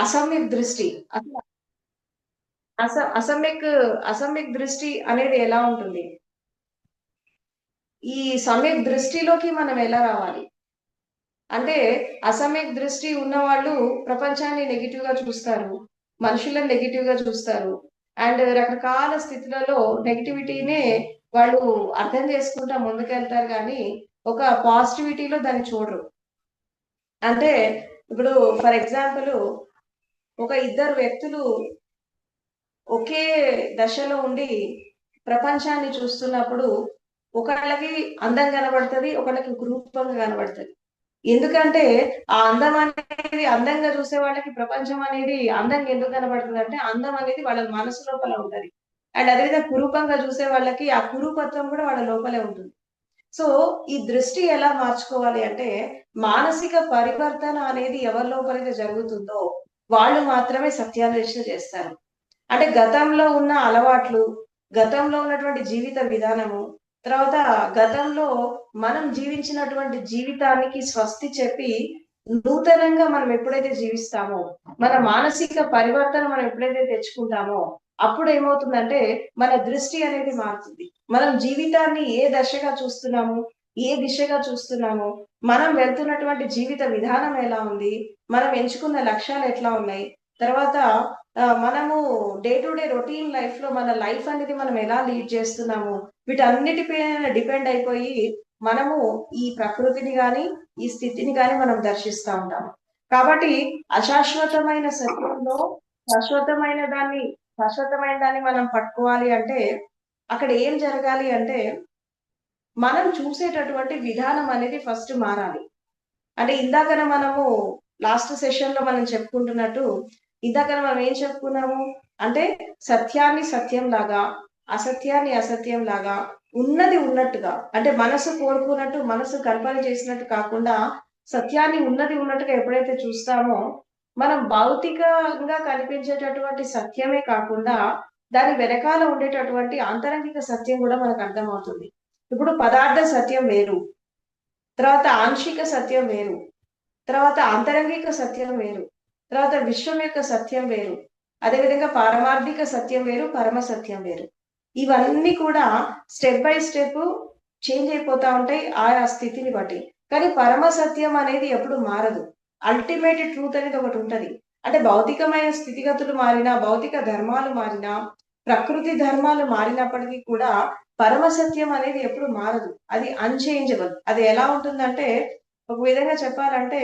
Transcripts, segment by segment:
అసమ్యక్ దృష్టి. అసలు అసమ్యక్ అసమ్యక్ దృష్టి అనేది ఎలా ఉంటుంది? ఈ సమ్యక్ దృష్టిలోకి మనం ఎలా రావాలి? అంటే అసమ్యక్ దృష్టి ఉన్నవాళ్ళు ప్రపంచాన్ని నెగెటివ్‌గా చూస్తారు. మనుషులను నెగెటివ్‌గా చూస్తారు. అండ్ రకరకాల స్థితులలో నెగటివిటీనే వాళ్ళు అర్థం చేసుకుంటా ముందుకెళ్తారు గానీ, ఒక పాజిటివిటీలో దాన్ని చూడరు. అంటే ఇప్పుడు ఫర్ ఎగ్జాంపుల్ ఒక ఇద్దరు వ్యక్తులు ఒకే దశలో ఉండి ప్రపంచాన్ని చూస్తున్నప్పుడు ఒకళ్ళకి అందం కనబడుతది. ఒకళ్ళకి కురూపంగా కనబడుతది. ఎందుకంటే ఆ అందం అనేది అందంగా చూసే వాళ్ళకి ప్రపంచం అనేది అందంగా ఎందుకు కనబడుతదంటే అందం అనేది వాళ్ళ మనసు లోపల ఉంటది. అండ్ అదేవిధంగా కురూపంగా చూసే వాళ్ళకి ఆ కురూపత్వం కూడా వాళ్ళ లోపలే ఉంటుంది. సో, ఈ దృష్టి ఎలా మార్చుకోవాలి అంటే, మానసిక పరివర్తన అనేది ఎవరి లోపలైతే జరుగుతుందో, వాళ్ళు మాత్రమే సత్యాన్వేషణ చేస్తారు. అంటే గతంలో ఉన్న అలవాట్లు, గతంలో ఉన్నటువంటి జీవిత విధానము, తర్వాత గతంలో మనం జీవించినటువంటి జీవితానికి స్వస్తి చెప్పి, నూతనంగా మనం ఎప్పుడైతే జీవిస్తామో, మన మానసిక పరివర్తన మనం ఎప్పుడైతే తెచ్చుకుంటామో, అప్పుడు ఏమవుతుందంటే, మన దృష్టి అనేది మారుతుంది. మనం జీవితాన్ని ఏ దశగా చూస్తున్నాము, ఏ దిశగా చూస్తున్నాము, మనం వెళ్తున్నటువంటి జీవిత విధానం ఎలా ఉంది, మనం ఎంచుకున్న లక్ష్యాలు ఎట్లా ఉన్నాయి, తర్వాత మనము డే టు డే రొటీన్ లైఫ్‌లో మన లైఫ్ అనేది మనం ఎలా లీడ్ చేస్తున్నాము, వీటన్నిటి పైన డిపెండ్ అయిపోయి మనము ఈ ప్రకృతిని గాని, ఈ స్థితిని గాని మనం దర్శిస్తా ఉంటాము. కాబట్టి అశాశ్వతమైన సత్యంలో శాశ్వతమైన దాన్ని శాశ్వతమైన దాన్ని మనం పట్టుకోవాలి అంటే, అక్కడ ఏం జరగాలి అంటే, మనం చూసేటటువంటి విధానం అనేది ఫస్ట్ మారాలి. అంటే ఇందాకన మనము లాస్ట్ సెషన్‌లో మనం చెప్పుకుంటున్నట్టు, ఇందాకన మనం ఏం చెప్పుకున్నాము? అంటే సత్యాన్ని సత్యంలాగా, అసత్యాన్ని అసత్యంలాగా, ఉన్నది ఉన్నట్టుగా అంటే మనసు కోరుకున్నట్టు, మనసు కల్పన చేసినట్టు కాకుండా, సత్యాన్ని ఉన్నది ఉన్నట్టుగా ఎప్పుడైతే చూస్తామో, మనం భౌతికంగా కనిపించేటటువంటి సత్యమే కాకుండా, దాని వెనకాల ఉండేటటువంటి ఆంతరంగిక సత్యం గూడా మనకు అర్థమవుతుంది. ఇప్పుడు పదార్థ సత్యం వేరు. తర్వాత ఆంశిక సత్యం వేరు. తర్వాత ఆంతరంగిక సత్యం వేరు. తర్వాత విశ్వం యొక్క సత్యం వేరు. అదేవిధంగా పారమార్థిక సత్యం వేరు, పరమ సత్యం వేరు. ఇవన్నీ కూడా స్టెప్ బై స్టెప్ చేంజ్ అయిపోతా ఉంటాయి ఆయా స్థితిని బట్టి. కానీ పరమ సత్యం అనేది ఎప్పుడు మారదు. అల్టిమేట్ ట్రూత్ అనేది ఒకటుంటది. అంటే భౌతికమైన స్థితిగతులు మారినా, భౌతిక ధర్మాలు మారినా, ప్రకృతి ధర్మాలు మారినప్పటికీ కూడా పరమ సత్యం అనేది ఎప్పుడు మారదు. అది అన్‌చేంజబుల్. అది ఎలా ఉంటుందంటే ఒక విధంగా చెప్పాలంటే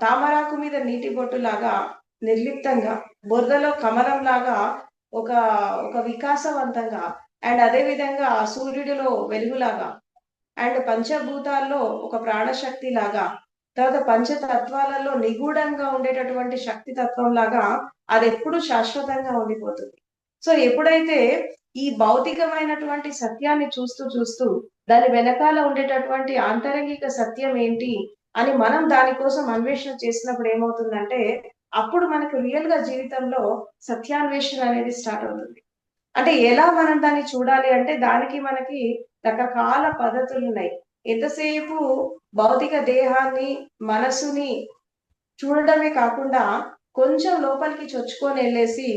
తామరాకు మీద నీటి బొట్టులాగా నిర్లిప్తంగా, బురదలో కమలంలాగా ఒక ఒక వికాసవంతంగా అండ్ అదే విధంగా సూర్యుడిలో వెలుగులాగా అండ్ పంచభూతాల్లో ఒక ప్రాణశక్తిలాగా, తర్వాత పంచతత్వాలలో నిగూఢంగా ఉండేటటువంటి శక్తి తత్వంలాగా అదెప్పుడు శాశ్వతంగా ఉండిపోతుంది. సో, ఎప్పుడైతే ఈ భౌతికమైనటువంటి సత్యాన్ని చూస్తూ, చూస్తూ దాని వెనకాల ఉండేటటువంటి ఆంతరంగిక సత్యం ఏంటి అని మనం దాని కోసం అన్వేషణ చేసినప్పుడు ఏమవుతుందంటే, అప్పుడు మనకు రియల్‌గా జీవితంలో సత్యాన్వేషణ అనేది స్టార్ట్ అవుతుంది. అంటే ఎలా మనం దాన్ని చూడాలి అంటే, దానికి మనకి రకరకాల పద్ధతులున్నాయి. ఎంతసేపు భౌతిక దేహాన్ని, మనసుని చూడడమే కాకుండా, కొంచెం లోపలికి చొచ్చుకొనెళ్ళేసి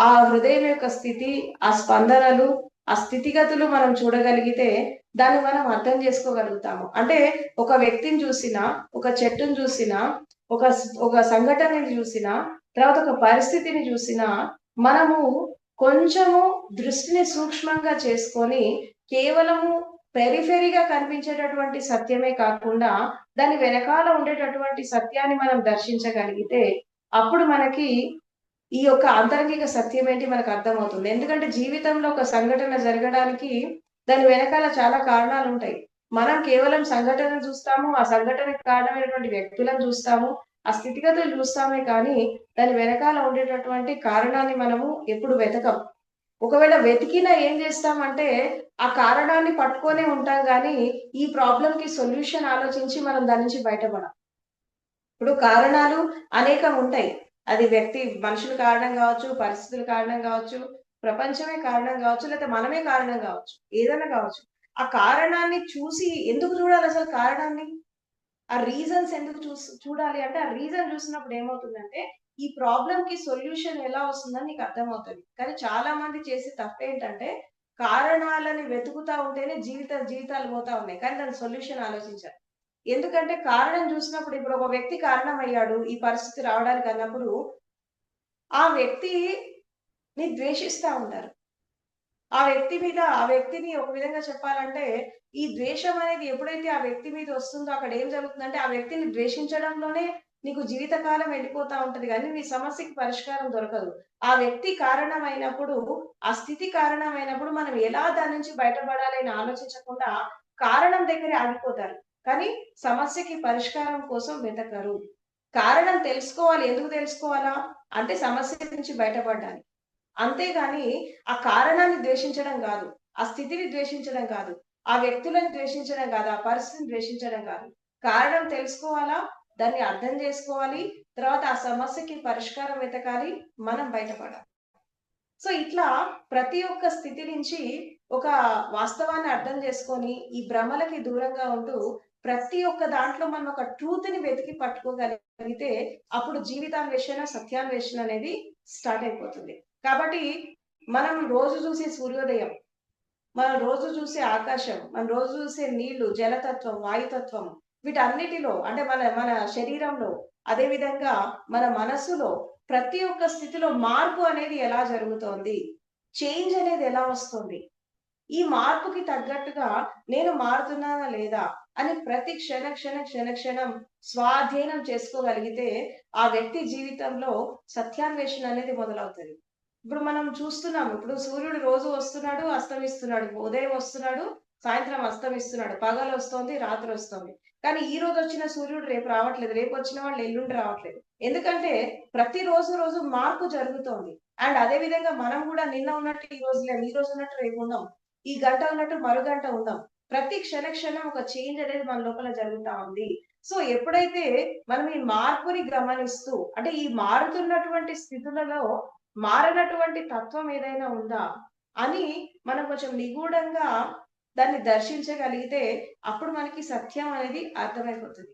ఆ హృదయం యొక్క స్థితి, ఆ స్పందనలు, ఆ స్థితిగతులు మనం చూడగలిగితే, దాన్ని మనం అర్థం చేసుకోగలుగుతాము. అంటే ఒక వ్యక్తిని చూసినా, ఒక చెట్టుని చూసినా, ఒక సంఘటనని చూసినా, తర్వాత ఒక పరిస్థితిని చూసినా, మనము కొంచెము దృష్టిని సూక్ష్మంగా చేసుకొని, కేవలము పెరిఫెరీగా కనిపించేటటువంటి సత్యమే కాకుండా, దాని వెనకాల ఉండేటటువంటి సత్యాన్ని మనం దర్శించగలిగితే, అప్పుడు మనకి ఈ యొక్క ఆంతరంగిక సత్యం ఏంటి మనకు అర్థమవుతుంది. ఎందుకంటే జీవితంలో ఒక సంఘటన జరగడానికి దాని వెనకాల చాలా కారణాలుంటాయి. మనం కేవలం సంఘటనను చూస్తాము. ఆ సంఘటనకు కారణమైనటువంటి వ్యక్తులను చూస్తాము. ఆ స్థితిగతులు చూస్తామే కానీ, దాని వెనకాల ఉండేటటువంటి కారణాన్ని మనము ఎప్పుడు వెతకం. ఒకవేళ వెతికినా ఏం జేస్తామంటే, ఆ కారణాన్ని పట్టుకొనే ఉంటాం గానీ, ఈ ప్రాబ్లమ్‌కి సొల్యూషన్ ఆలోచించి మనం దాని నుంచి బయటపడం. ఇప్పుడు కారణాలు అనేకం ఉంటాయి. అది మనుషులు కారణం గావచ్చు, పరిస్థితులు కారణం గావచ్చు, ప్రపంచమే కారణం గావచ్చు, లేతే మనమే కారణం గావచ్చు. ఏదైనా గావచ్చు. ఆ కారణాన్ని చూసి ఎందుకు జూడాలసలు కారణాన్ని? ఆ రీజన్స్ ఎందుకు చూడాలి అంటే, ఆ రీజన్ చూసినప్పుడు ఏమవుతుందంటే, ఈ ప్రాబ్లమ్‌కి సొల్యూషన్ ఎలా వస్తుందని నీకు అర్థమవుతది. కానీ చాలా మంది చేసే తప్పేంటంటే, కారణాలని వెతుకుతా ఉంటేనే జీవితాలు పోతా ఉన్నాయి. కానీ దానికి సొల్యూషన్ ఆలోచించరు. ఎందుకంటే కారణం చూసినప్పుడు ఇప్పుడు ఒక వ్యక్తి కారణమయ్యాడు ఈ పరిస్థితి రావడానికి అన్నప్పుడు, ఆ వ్యక్తిని ద్వేషిస్తా ఉంటారు. ఆ వ్యక్తిని ఒక విధంగా చెప్పాలంటే, ఈ ద్వేషం అనేది ఎప్పుడైతే ఆ వ్యక్తి మీద వస్తుందో అక్కడ ఏం జరుగుతుందంటే, ఆ వ్యక్తిని ద్వేషించడంలోనే నీకు జీవితకాలం వెళ్ళిపోతా ఉంటది గానీ, నీ సమస్యకి పరిష్కారం దొరకదు. ఆ వ్యక్తి కారణమైనప్పుడు, ఆ స్థితి కారణమైనప్పుడు మనం ఎలా దాని నుంచి బయటపడాలి అని ఆలోచించకుండా, కారణం దగ్గరే ఆగిపోతారు. కానీ సమస్యకి పరిష్కారం కోసం వెతకరు. కారణం తెలుసుకోవాలి. ఎందుకు తెలుసుకోవాలా? అంటే సమస్య నుంచి బయటపడ్డానికి. అంతేగాని ఆ కారణాన్ని ద్వేషించడం గాదు. ఆ స్థితిని ద్వేషించడం కాదు. ఆ వ్యక్తులను ద్వేషించడం కాదు. ఆ పరిస్థితిని ద్వేషించడం కాదు. కారణం తెలుసుకోవాలా, దాన్ని అర్థం జేసుకోవాలి. తర్వాత ఆ సమస్యకి పరిష్కారం వెతకాలి. మనం బయటపడాలి. సో, ఇట్లా ప్రతి ఒక్క స్థితి నుంచి ఒక వాస్తవాన్ని అర్థం చేసుకొని, ఈ భ్రమలకి దూరంగా ఉంటూ, ప్రతి ఒక్క దాంట్లో మనం ఒక ట్రూత్‌ని వెతికి పట్టుకోగలిగితే, అప్పుడు జీవితాన్వేషణ, సత్యాన్వేషణ అనేది స్టార్ట్ అయిపోతుంది. కాబట్టి మనం రోజు చూసే సూర్యోదయం, మనం రోజు చూసే ఆకాశం, మనం రోజు చూసే నీళ్లు, జలతత్వం, వాయుతత్వం వీటన్నిటిలో అంటే మన మన శరీరంలో, అదే విధంగా మన మనస్సులో ప్రతి ఒక్క స్థితిలో మార్పు అనేది ఎలా జరుగుతోంది? చేంజ్ అనేది ఎలా వస్తుంది? ఈ మార్పుకి తగ్గట్టుగా నేను మారుతున్నానా లేదా? అని ప్రతి క్షణం స్వాధీనం చేసుకోగలిగితే ఆ వ్యక్తి జీవితంలో సత్యాన్వేషణ అనేది మొదలవుతది. ఇప్పుడు మనం చూస్తున్నాం. ఇప్పుడు సూర్యుడు రోజు వస్తున్నాడు, అస్తమిస్తున్నాడు. ఉదయం వస్తున్నాడు, సాయంత్రం అస్తమిస్తున్నాడు. పగలొస్తోంది, రాత్రొస్తోంది. కానీ ఈ రోజొచ్చిన సూర్యుడు రేపు రావట్లేదు. రేపొచ్చిన వాళ్ళు ఎల్లుండి రావట్లేదు. ఎందుకంటే రోజు మార్పు జరుగుతోంది. అండ్ అదే విధంగా మనం గూడా నిన్న ఉన్నట్టు ఈ రోజు లేం. ఈ రోజు ఉన్నట్టు రేపు ఉండం. ఈ గంట ఉన్నట్టు మరో గంట ఉండం. ప్రతి క్షణం ఒక చేంజ్ అనేది మన లోపల జరుగుతా ఉంది. సో, ఎప్పుడైతే మనం ఈ మార్పుని గమనిస్తూ అంటే ఈ మారుతున్నటువంటి స్థితులలో మారనటువంటి తత్వం ఏదైనా ఉందా? అని మనం కొంచెం నిగూఢంగా దాన్ని దర్శించగలిగితే అప్పుడు మనకి సత్యం అనేది అర్థమైపోతది.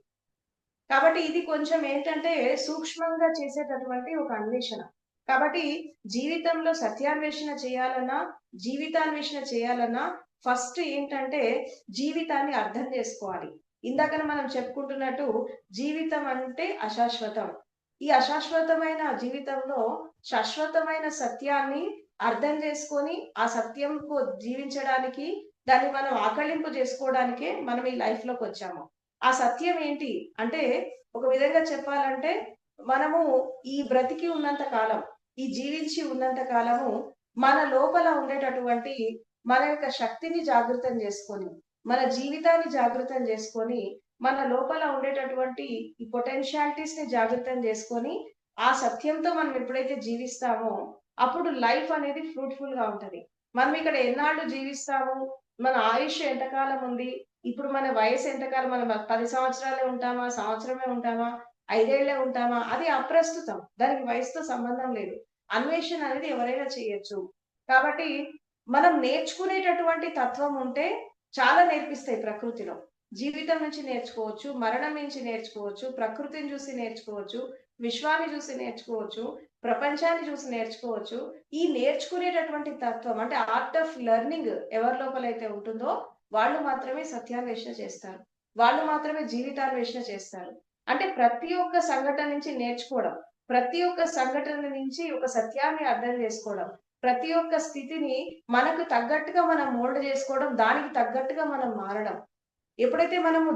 కాబట్టి ఇది కొంచెం ఏంటంటే సూక్ష్మంగా చేసేటటువంటి ఒక అన్వేషణ. కాబట్టి జీవితంలో సత్యాన్వేషణ చేయాలన్నా, జీవితాన్వేషణ చేయాలన్నా ఫస్ట్ ఏంటంటే జీవితాన్ని అర్థం చేసుకోవాలి. ఇందాకనే మనం చెప్పుకుంటున్నట్టు జీవితం అంటే అశాశ్వతం. ఈ అశాశ్వతమైన జీవితంలో శాశ్వతమైన సత్యాన్ని అర్థం చేసుకొని, ఆ సత్యంకు జీవించడానికి దాన్ని మనం ఆకళింపు చేసుకోవడానికే మనం ఈ లైఫ్‌లోకొచ్చాము. ఆ సత్యం ఏంటి? అంటే ఒక విధంగా చెప్పాలంటే మనము ఈ బ్రతికి ఉన్నంత కాలం, ఈ జీవించి ఉన్నంత కాలము మన లోపల ఉండేటటువంటి మన యొక్క శక్తిని జాగృతం చేసుకొని, మన జీవితాన్ని జాగృతం చేసుకొని, మన లోపల ఉండేటటువంటి ఈ పొటెన్షియాలిటీస్‌ని జాగృతం చేసుకొని, ఆ సత్యంతో మనం ఎప్పుడైతే జీవిస్తామో, అప్పుడు లైఫ్ అనేది ఫ్రూట్‌ఫుల్‌గా ఉంటది. మనం ఇక్కడ ఎన్నాళ్ళు జీవిస్తాము? మన ఆయుష్ ఎంతకాలం ఉంది? ఇప్పుడు మన వయసు ఎంతకాలం మనం 10 సంవత్సరాలే ఉంటామా? సంవత్సరమే ఉంటామా? 5 ఏళ్లే ఉంటామా? అది అప్రస్తుతం. దానికి వయసుతో సంబంధం లేదు. అన్వేషణ అనేది ఎవరైనా చేయొచ్చు. కాబట్టి మనం నేర్చుకునేటటువంటి తత్వం ఉంటే చాలా నేర్పిస్తాయి ప్రకృతిలో. జీవితం నుంచి నేర్చుకోవచ్చు, మరణం నుంచి నేర్చుకోవచ్చు, ప్రకృతిని చూసి నేర్చుకోవచ్చు, విశ్వాన్ని చూసి నేర్చుకోవచ్చు, ప్రపంచాన్ని చూసి నేర్చుకోవచ్చు. ఈ నేర్చుకునేటటువంటి తత్వం అంటే ఆర్ట్ ఆఫ్ లెర్నింగ్ ఎవరి లోపలైతే ఉంటుందో వాళ్ళు మాత్రమే సత్యాన్వేషణ చేస్తారు. వాళ్ళు మాత్రమే జీవితాన్వేషణ చేస్తారు. అంటే ప్రతి ఒక్క సంఘటన నుంచి నేర్చుకోవడం. ప్రతి ఒక్క సంఘటన నుంచి ఒక సత్యాన్ని అర్థం చేసుకోవడం. ప్రతి ఒక్క స్థితిని మనకు తగ్గట్టుగా మనం మోల్డ్ చేసుకోవడం. దానికి తగ్గట్టుగా మనం మారడం. ఎప్పుడైతే మనము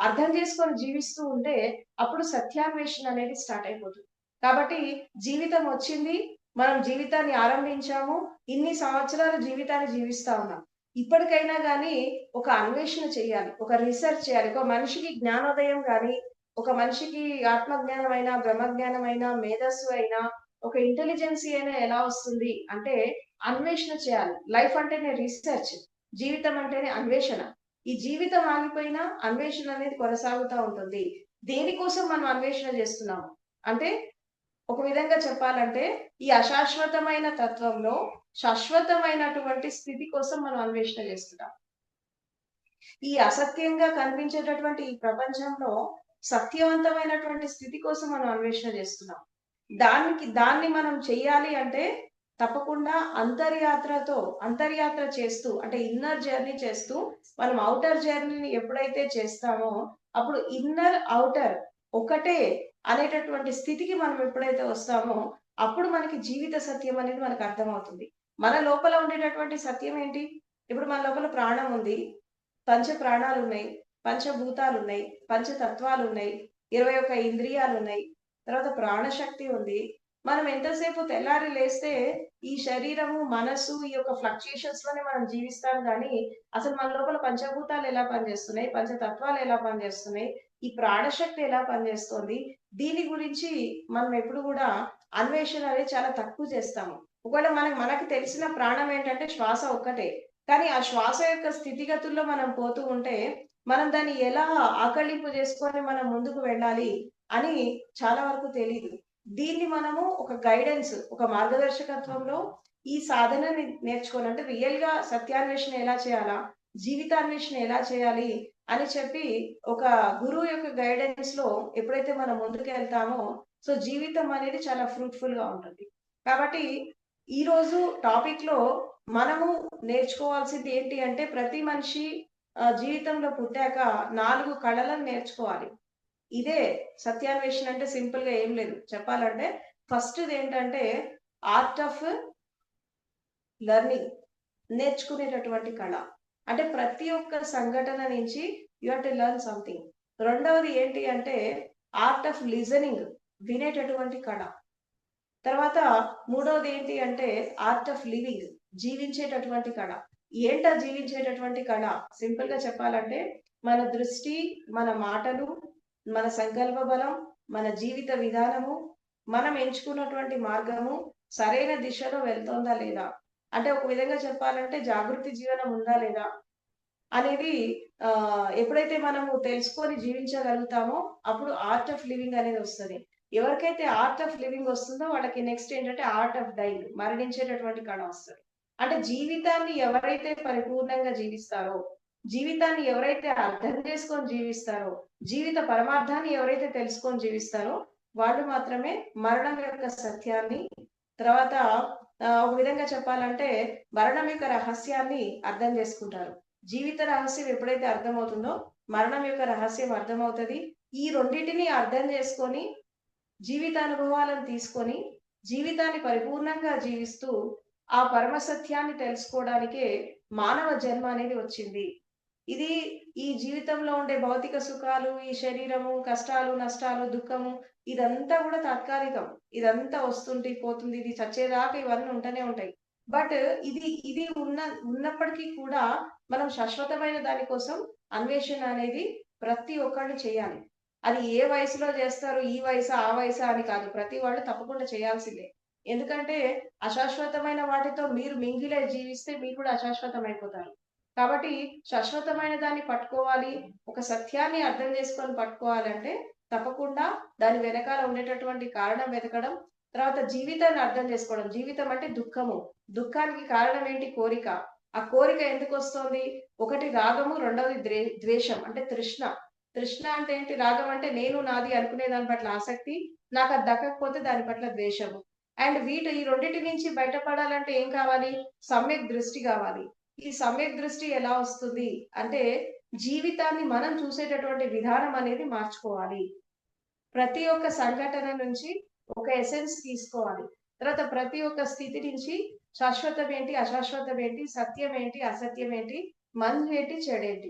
అర్థం చేసుకొని జీవిస్తూ ఉంటే అప్పుడు సత్యాన్వేషణ అనేది స్టార్ట్ అయిపోతుంది. కాబట్టి జీవితం వచ్చింది. మనం జీవితాన్ని ఆరంభించాము. ఇన్ని సంవత్సరాలు జీవితాన్ని జీవిస్తా ఉన్నాం. ఇప్పటికైనా గాని ఒక అన్వేషణ చేయాలి. ఒక రిసర్చ్ చేయాలి. ఒక మనిషికి జ్ఞానోదయం గాని, ఒక మనిషికి ఆత్మజ్ఞానం అయినా, బ్రహ్మజ్ఞానం అయినా, మేధస్సు అయినా, ఒక ఇంటెలిజెన్సీ అయినా ఎలా వస్తుంది అంటే అన్వేషణ చేయాలి. లైఫ్ అంటేనే రిసర్చ్. జీవితం అంటేనే అన్వేషణ. ఈ జీవితం ఆగిపోయినా అన్వేషణ అనేది కొనసాగుతా ఉంటుంది. దేనికోసం మనం అన్వేషణ చేస్తున్నాము? అంటే ఒక విధంగా చెప్పాలంటే ఈ అశాశ్వతమైన తత్వంలో శాశ్వతమైనటువంటి స్థితి కోసం మనం అన్వేషణ చేస్తున్నాం. ఈ అసత్యంగా కనిపించేటటువంటి ఈ ప్రపంచంలో సత్యవంతమైనటువంటి స్థితి కోసం మనం అన్వేషణ చేస్తున్నాం. దాన్ని మనం చెయ్యాలి అంటే తప్పకుండా అంతర్యాత్ర చేస్తూ అంటే ఇన్నర్ జర్నీ చేస్తూ మనం ఔటర్ జర్నీని ఎప్పుడైతే చేస్తామో అప్పుడు ఇన్నర్ ఔటర్ ఒకటే అనేటటువంటి స్థితికి మనం ఎప్పుడైతే వస్తామో అప్పుడు మనకి జీవిత సత్యం అనేది మనకు అర్థమవుతుంది. మన లోపల ఉండేటటువంటి సత్యం ఏంటి? ఇప్పుడు మన లోపల ప్రాణం ఉంది, పంచ ప్రాణాలున్నాయి, పంచభూతాలున్నాయి, పంచతత్వాలున్నాయి, 21 ఇంద్రియాలున్నాయి, తర్వాత ప్రాణశక్తి ఉంది. మనం ఎంతసేపు తెల్లారి లేస్తే ఈ శరీరము, మనస్సు ఈ యొక్క ఫ్లక్చుయేషన్స్ లోనే మనం జీవిస్తాం గానీ, అసలు మన లోపల పంచభూతాలు ఎలా పనిచేస్తున్నాయి, పంచతత్వాలు ఎలా పనిచేస్తున్నాయి, ఈ ప్రాణశక్తి ఎలా పనిచేస్తోంది, దీని గురించి మనం ఎప్పుడు గూడా అన్వేషణ అనేది చాలా తక్కువ చేస్తాము. ఒకవేళ మనకి తెలిసిన ప్రాణం ఏంటంటే శ్వాస ఒక్కటే. కానీ ఆ శ్వాస యొక్క స్థితిగతుల్లో మనం పోతూ ఉంటే, మనం దాన్ని ఎలా ఆకళింపు చేసుకొని మనం ముందుకు వెళ్ళాలి అని చాలా వరకు తెలీదు. దీన్ని మనము ఒక గైడెన్స్, ఒక మార్గదర్శకత్వంలో ఈ సాధనని నేర్చుకొని అంటే రియల్‌గా సత్యాన్వేషణ ఎలా చేయాలా? జీవితాన్వేషణ ఎలా చేయాలి? అని చెప్పి ఒక గురువు యొక్క గైడెన్స్‌లో ఎప్పుడైతే మనం ముందుకెళ్తామో, సో జీవితం అనేది చాలా ఫ్రూట్‌ఫుల్‌గా ఉంటుంది. కాబట్టి ఈరోజు టాపిక్‌లో మనము నేర్చుకోవాల్సింది ఏంటి అంటే ప్రతి మనిషి జీవితంలో పుట్టాక 4 కళలను నేర్చుకోవాలి. ఇదే సత్యాన్వేషణ అంటే సింపుల్‌గా ఏం లేదు. చెప్పాలంటే ఫస్ట్‌దేంటంటే ఆర్ట్ ఆఫ్ లెర్నింగ్. నేర్చుకునేటటువంటి కళ. అంటే ప్రతి ఒక్క సంఘటన నుంచి you have to learn something. రెండవది ఏంటి అంటే ఆర్ట్ ఆఫ్ లిజనింగ్. వినేటటువంటి కళ. తర్వాత మూడవది ఏంటి అంటే ఆర్ట్ ఆఫ్ లివింగ్. జీవించేటటువంటి కళ. ఏంటా జీవించేటటువంటి కళ? సింపుల్‌గా చెప్పాలంటే మన దృష్టి, మన మాటలు, మన సంకల్ప బలం, మన జీవిత విధానము, మనం ఎంచుకున్నటువంటి మార్గము సరైన దిశలో వెళ్తోందా లేదా? అంటే ఒక విధంగా చెప్పాలంటే జాగృతి జీవనం ఉందా లేదా? అనేది ఎప్పుడైతే మనము తెలుసుకొని జీవించగలుగుతామో అప్పుడు ఆర్ట్ ఆఫ్ లివింగ్ అనేది వస్తది. ఎవరికైతే ఆర్ట్ ఆఫ్ లివింగ్ వస్తుందో వాళ్ళకి నెక్స్ట్ ఏంటంటే ఆర్ట్ ఆఫ్ డైయింగ్. మరణించేటటువంటి కళ వస్తది. అంటే జీవితాన్ని ఎవరైతే పరిపూర్ణంగా జీవిస్తారో, జీవితాన్ని ఎవరైతే అర్థం చేసుకొని జీవిస్తారో, జీవిత పరమార్థాన్ని ఎవరైతే తెలుసుకొని జీవిస్తారో, వాళ్ళు మాత్రమే మరణం యొక్క సత్యాన్ని తర్వాత ఒక విధంగా చెప్పాలంటే మరణం యొక్క రహస్యాన్ని అర్థం చేసుకుంటారు. జీవిత రహస్యం ఎప్పుడైతే అర్థమవుతుందో, మరణం యొక్క రహస్యం అర్థమవుతది. ఈ రెండిటిని అర్థం చేసుకొని, జీవితానుభవాలను తీసుకొని, జీవితాన్ని పరిపూర్ణంగా జీవిస్తూ, ఆ పరమ సత్యాన్ని తెలుసుకోవడానికే మానవ జన్మ అనేది వచ్చింది. ఇది ఈ జీవితంలో ఉండే భౌతిక సుఖాలు, ఈ శరీరము, కష్టాలు, నష్టాలు, దుఃఖము ఇదంతా గూడా తాత్కాలికం. ఇదంతా వస్తుంటే పోతుంది. ఇది చచ్చేదాకా ఇవన్నీ ఉంటనే ఉంటాయి. బట్ ఇది ఉన్నప్పటికీ కూడా మనం శాశ్వతమైన దాని కోసం అన్వేషణ అనేది ప్రతి ఒక్కళ్ళు చేయాలి. అది ఏ వయసులో చేస్తారు, ఈ వయసా, ఆ వయసా అని కాదు. ప్రతి వాళ్ళు తప్పకుండా చేయాల్సిందే. ఎందుకంటే అశాశ్వతమైన వాటితో మీరు మింగిలే జీవిస్తే మీరు కూడా అశాశ్వతం అయిపోతారు. కాబట్టి శాశ్వతమైన దాన్ని పట్టుకోవాలి. ఒక సత్యాన్ని అర్థం చేసుకొని పట్టుకోవాలంటే తప్పకుండా దాని వెనకాల ఉండేటటువంటి కారణం వెతకడం. తర్వాత జీవితాన్ని అర్థం చేసుకోవడం. జీవితం అంటే దుఃఖము. దుఃఖానికి కారణం ఏంటి? కోరిక. ఆ కోరిక ఎందుకొస్తోంది? ఒకటి రాగము, రెండవది ద్వేషం అంటే తృష్ణ. తృష్ణ అంటే ఏంటి? రాగం అంటే నేను, నాది అనుకునే దాని పట్ల ఆసక్తి. నాకది దక్కకపోతే దాని పట్ల ద్వేషము. అండ్ ఈ రెండిటి నుంచి బయటపడాలంటే ఏం కావాలి? సమ్యక్ దృష్టి కావాలి. ఈ సమ్యక్ దృష్టి ఎలా వస్తుంది? అంటే జీవితాన్ని మనం చూసేటటువంటి విధానం అనేది మార్చుకోవాలి. ప్రతి ఒక్క సంఘటన నుంచి ఒక ఎసెన్స్ తీసుకోవాలి. తర్వాత ప్రతి ఒక్క స్థితి నుంచి శాశ్వతం ఏంటి? అశాశ్వతం ఏంటి? సత్యం ఏంటి? అసత్యం ఏంటి? మంచి ఏంటి? చెడేంటి?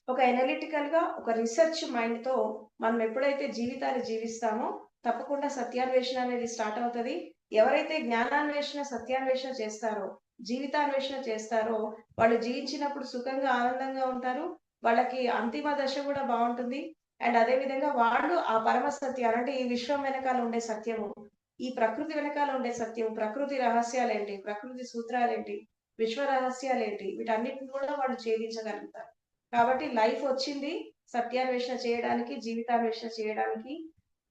ఒక ఎనలిటికల్‌గా ఒక రిసర్చ్ మైండ్‌తో మనం ఎప్పుడైతే జీవితాన్ని జీవిస్తామో తప్పకుండా సత్యాన్వేషణ అనేది స్టార్ట్ అవుతది. ఎవరైతే జ్ఞానాన్వేషణ, సత్యాన్వేషణ చేస్తారో, జీవితాన్వేషణ చేస్తారో వాళ్ళు జీవించినప్పుడు సుఖంగా, ఆనందంగా ఉంటారు. వాళ్ళకి అంతిమ దశ కూడా బావుంటుంది. అండ్ అదే విధంగా వాళ్ళు ఆ పరమ సత్యాలు అంటే ఈ విశ్వం వెనకాల ఉండే సత్యము, ఈ ప్రకృతి వెనకాల ఉండే సత్యం, ప్రకృతి రహస్యాలేంటి, ప్రకృతి సూత్రాలేంటి, విశ్వ రహస్యాలేంటి వీటన్నిటిని కూడా వాళ్ళు ఛేదించగలుగుతారు. కాబట్టి లైఫ్ వచ్చింది సత్యాన్వేషణ చేయడానికి, జీవితాన్వేషణ చేయడానికి.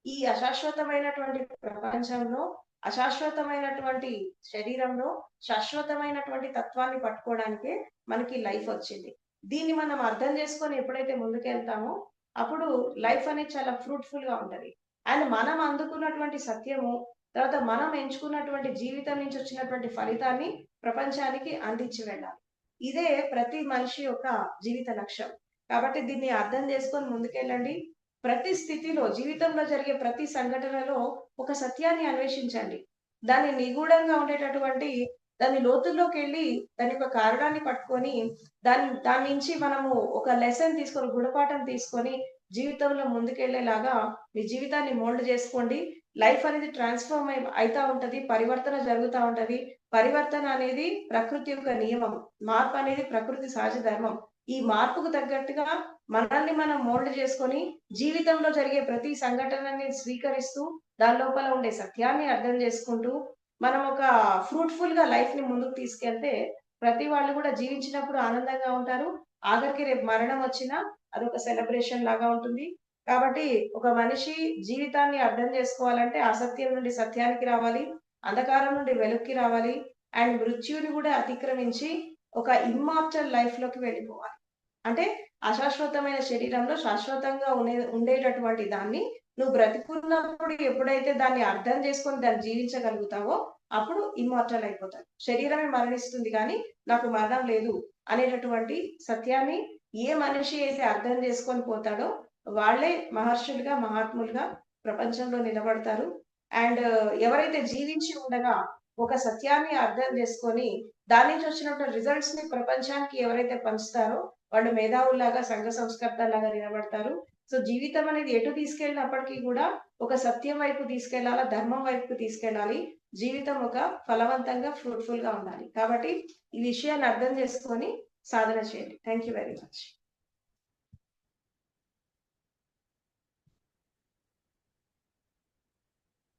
ఈ అశాశ్వతమైనటువంటి ప్రపంచంలో, అశాశ్వతమైనటువంటి శరీరంలో, శాశ్వతమైనటువంటి తత్వాన్ని పట్టుకోవడానికే మనకి లైఫ్ వచ్చింది. దీన్ని మనం అర్థం చేసుకొని ఎప్పుడైతే ముందుకెళ్తామో, అప్పుడు లైఫ్ అనేది చాలా ఫ్రూట్‌ఫుల్‌గా ఉంటది. అండ్ మనం అందుకున్నటువంటి సత్యము, తర్వాత మనం ఎంచుకున్నటువంటి జీవితం నుంచి వచ్చినటువంటి ఫలితాన్ని ప్రపంచానికి అందించి వెళ్ళాలి. ఇదే ప్రతి మనిషి యొక్క జీవిత లక్ష్యం. కాబట్టి దీన్ని అర్థం చేసుకొని ముందుకెళ్ళండి. ప్రతి స్థితిలో, జీవితంలో జరిగే ప్రతి సంఘటనలో ఒక సత్యాన్ని అన్వేషించండి. దాన్ని నిగూఢంగా ఉండేటటువంటి దాని లోతుల్లోకెళ్ళి దాని యొక్క కారణాన్ని పట్టుకొని దాని నుంచి మనము ఒక లెసన్ తీసుకొని, గుణపాఠం తీసుకొని జీవితంలో ముందుకెళ్ళేలాగా మీ జీవితాన్ని మోల్డ్ చేసుకోండి. లైఫ్ అనేది ట్రాన్స్‌ఫార్మ్ అయితా ఉంటది. పరివర్తన జరుగుతా ఉంటది. పరివర్తన అనేది ప్రకృతి యొక్క నియమం. మార్పనేది ప్రకృతి సహజ ధర్మం. ఈ మార్పుకు తగ్గట్టుగా మనల్ని మనం మోల్డ్ చేసుకొని, జీవితంలో జరిగే ప్రతి సంఘటనని స్వీకరిస్తూ, దాని లోపల ఉండే సత్యాన్ని అర్థం చేసుకుంటూ, మనం ఒక ఫ్రూట్‌ఫుల్‌గా లైఫ్‌ని ముందుకు తీసుకెళ్తే, ప్రతి వాళ్ళు కూడా జీవించినప్పుడు ఆనందంగా ఉంటారు. ఆఖరికి రేపు మరణం వచ్చినా అదొక సెలబ్రేషన్ లాగా ఉంటుంది. కాబట్టి ఒక మనిషి జీవితాన్ని అర్థం చేసుకోవాలంటే అసత్యం నుండి సత్యానికి రావాలి. అంధకారం నుండి వెలుగుకి రావాలి. అండ్ మృత్యువుని కూడా అతిక్రమించి ఒక ఇమ్మార్టల్ లైఫ్‌లోకి వెళ్ళిపోవాలి. అంటే అశాశ్వతమైన శరీరంలో శాశ్వతంగా ఉండేటటువంటి దాన్ని నువ్వు బ్రతికున్నప్పుడు ఎప్పుడైతే దాన్ని అర్థం చేసుకొని దాన్ని జీవించగలుగుతావో అప్పుడు ఇమ్మోర్టల్ అయిపోతావు. శరీరమే మరణిస్తుంది గానీ నాకు మరణం లేదు అనేటటువంటి సత్యాన్ని ఏ మనిషి అయితే అర్థం చేసుకొని పోతాడో వాళ్ళే మహర్షులుగా, మహాత్ములుగా ప్రపంచంలో నిలబడతారు. అండ్ ఎవరైతే జీవించి ఉండగా ఒక సత్యాన్ని అర్థం చేసుకొని దాని నుంచి వచ్చినటువంటి రిజల్ట్స్‌ని ప్రపంచానికి ఎవరైతే పంచుతారో వాళ్ళు మేధావుల్లాగా, సంఘ సంస్కర్తల్లాగా నిలబడతారు. సో, జీవితం అనేది ఎటు తీసుకెళ్ళినప్పటికీ గూడా ఒక సత్యం వైపు తీసుకెళ్ళాలా, ధర్మం వైపుకు తీసుకెళ్ళాలి. జీవితం ఒక ఫలవంతంగా, ఫ్రూట్‌ఫుల్‌గా ఉండాలి. కాబట్టి ఈ విషయాన్ని అర్థం చేసుకొని సాధన చేయండి. Thank you very much.